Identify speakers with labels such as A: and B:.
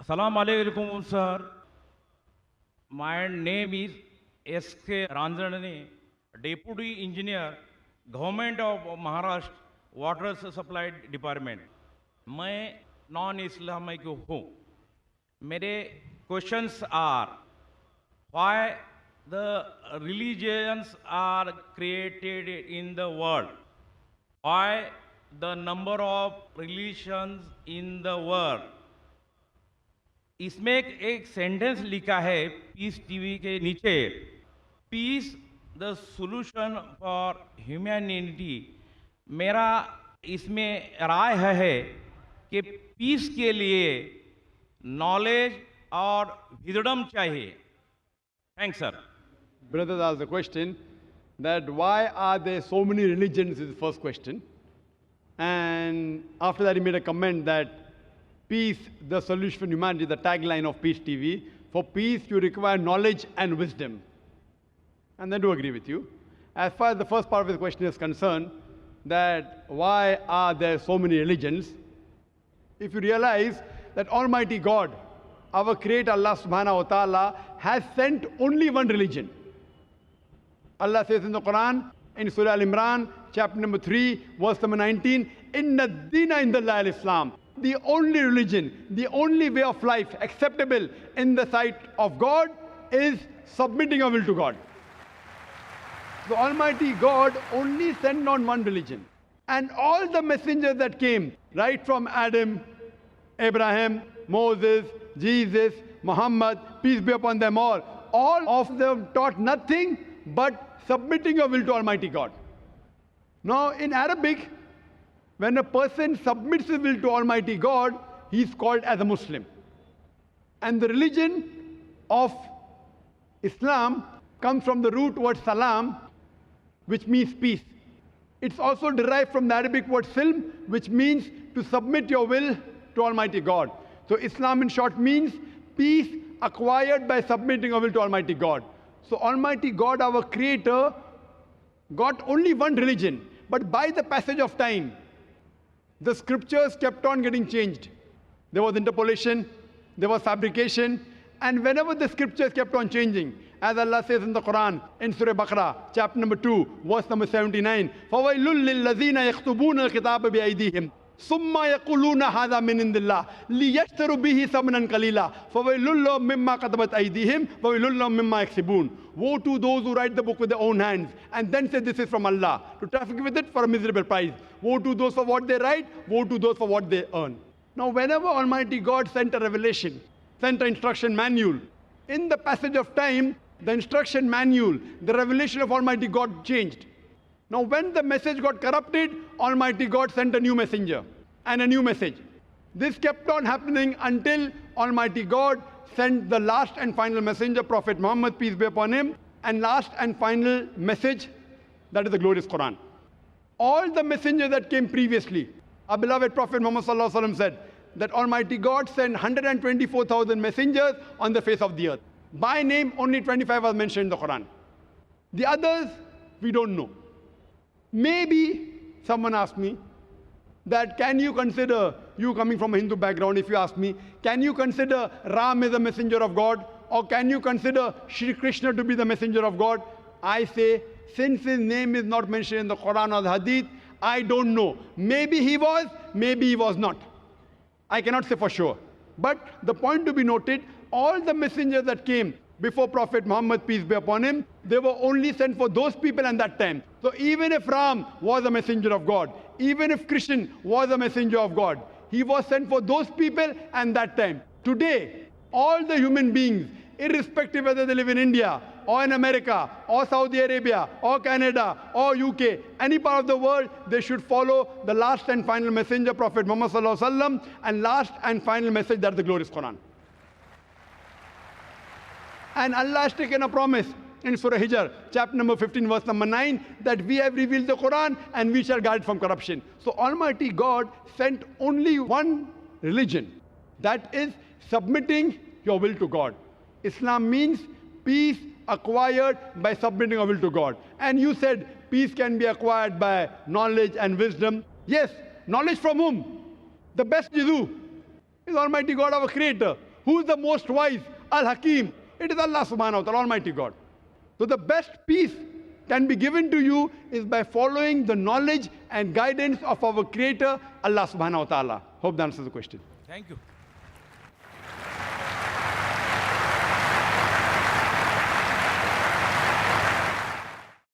A: Assalamu alaikum, sir. My name is S.K. Ranjanani, Deputy Engineer, Government of Maharashtra, Water Supply Department. मैं non Islamic हूँ. मेरे questions are why the religions are created in the world, why the number of religions in the world. इसमें एक sentence लिखा है peace TV के नीचे, peace the solution for humanity. मेरा इसमें राय है कि पीस के लिए नॉलेज और विजडम चाहिए. Thanks sir.
B: Brothers asked the question that why are there so many religions is the first question. And after that he made a comment that peace, the solution for humanity, the tagline of Peace TV. For peace you require knowledge and wisdom. And I do agree with you. As far as the first part of his question is concerned, that why are there so many religions? If you realize that Almighty God, our Creator Allah subhanahu wa ta'ala, has sent only one religion. Allah says in the Quran, in Surah Al-Imran, chapter number 3, verse number 19, Inna Dina Indallahi al-Islam. The only religion, the only way of life acceptable in the sight of God is submitting our will to God. The Almighty God only sent on one religion. And all the messengers that came, right from Adam, Abraham, Moses, Jesus, Muhammad, peace be upon them all of them taught nothing but submitting your will to Almighty God. Now in Arabic, when a person submits his will to Almighty God, he is called as a Muslim. And the religion of Islam comes from the root word salam, which means peace. It's also derived from the Arabic word silm, which means to submit your will to Almighty God. So Islam in short means peace acquired by submitting your will to Almighty God. So Almighty God, our Creator, got only one religion. But by the passage of time, the scriptures kept on getting changed. There was interpolation, there was fabrication, and whenever the scriptures kept on changing, as Allah says in the Quran, in Surah Baqarah, chapter number 2, verse number 79, فَوَيْلٌ لِلَّذِينَ يَكْتُبُونَ الْكِتَابَ بِأَيْدِيهِمْ ثُمَّ يَقُولُونَ هَذَا مِنْ عِنْدِ اللَّهِ لِيَشْتَرُوا بِهِ ثَمَنًا قَلِيلًا فَوَيْلٌ لَهُم مِّمَّا كَتَبَتْ أَيْدِيهِمْ وَوَيْلٌ لَهُم مِّمَّا يَكْسِبُونَ. Woe to those who write the book with their own hands and then say this is from Allah, to traffic with it for a miserable price. Woe to those for what they write, woe to those for what they earn. Now whenever Almighty God sent a revelation, sent an instruction manual, in the passage of time, the instruction manual, the revelation of Almighty God changed. Now when the message got corrupted, Almighty God sent a new messenger and a new message. This kept on happening until Almighty God sent the last and final messenger, Prophet Muhammad, peace be upon him, and last and final message, that is the glorious Quran. All the messengers that came previously, our beloved Prophet Muhammad sallallahu alaihi wasallam said that Almighty God sent 124,000 messengers on the face of the earth. By name, only 25 are mentioned in the Quran. The others, we don't know. Maybe someone asked me that can you consider, you coming from a Hindu background, if you ask me, can you consider Ram as a messenger of God? Or can you consider Shri Krishna to be the messenger of God? I say, since his name is not mentioned in the Quran or the Hadith, I don't know. Maybe he was, maybe he was not. I cannot say for sure. But the point to be noted, all the messengers that came before Prophet Muhammad, peace be upon him, they were only sent for those people at that time. So even if Ram was a messenger of God, even if Krishna was a messenger of God, he was sent for those people at that time. Today, all the human beings, irrespective whether they live in India, or in America, or Saudi Arabia, or Canada, or UK, any part of the world, they should follow the last and final messenger, Prophet Muhammad sallallahu alaihi wasallam, and last and final message, that is the glorious Quran. And Allah has taken a promise in Surah Hijr, chapter number 15, verse number 9, that we have revealed the Quran and we shall guard it from corruption. So Almighty God sent only one religion, that is submitting your will to God. Islam means peace acquired by submitting our will to God. And you said peace can be acquired by knowledge and wisdom. Yes, knowledge from whom? The best is who? Is Almighty God, our Creator, Who is the most wise? Al-Hakim. It is Allah subhanahu wa ta'ala, Almighty God. So the best peace can be given to you is by following the knowledge and guidance of our Creator, Allah subhanahu wa ta'ala. Hope that answers the question.
A: Thank you.